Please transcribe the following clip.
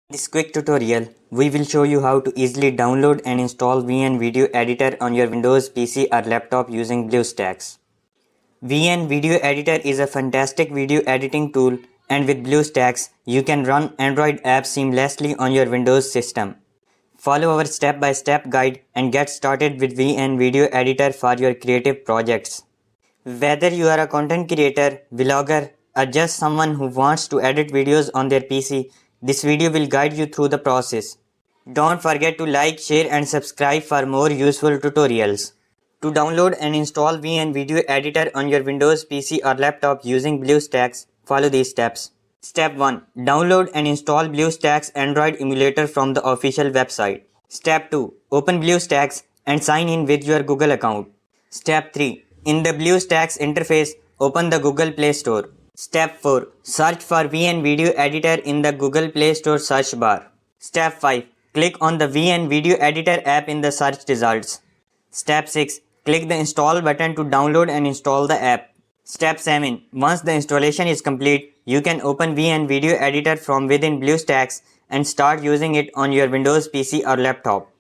In this quick tutorial, we will show you how to easily download and install VN Video Editor on your Windows PC or laptop using BlueStacks. VN Video Editor is a fantastic video editing tool, and with BlueStacks, you can run Android apps seamlessly on your Windows system. Follow our step-by-step guide and get started with VN Video Editor for your creative projects. Whether you are a content creator, vlogger, or just someone who wants to edit videos on their PC, this video will guide you through the process. Don't forget to like, share and subscribe for more useful tutorials. To download and install VN Video Editor on your Windows PC or laptop using BlueStacks, follow these steps. Step 1. Download and install BlueStacks Android emulator from the official website. Step 2. Open BlueStacks and sign in with your Google account. Step 3. In the BlueStacks interface, open the Google Play Store. Step 4. Search for VN Video Editor in the Google Play Store search bar. Step 5. Click on the VN Video Editor app in the search results. Step 6. Click the install button to download and install the app. Step 7. Once the installation is complete, you can open VN Video Editor from within BlueStacks and start using it on your Windows PC or laptop.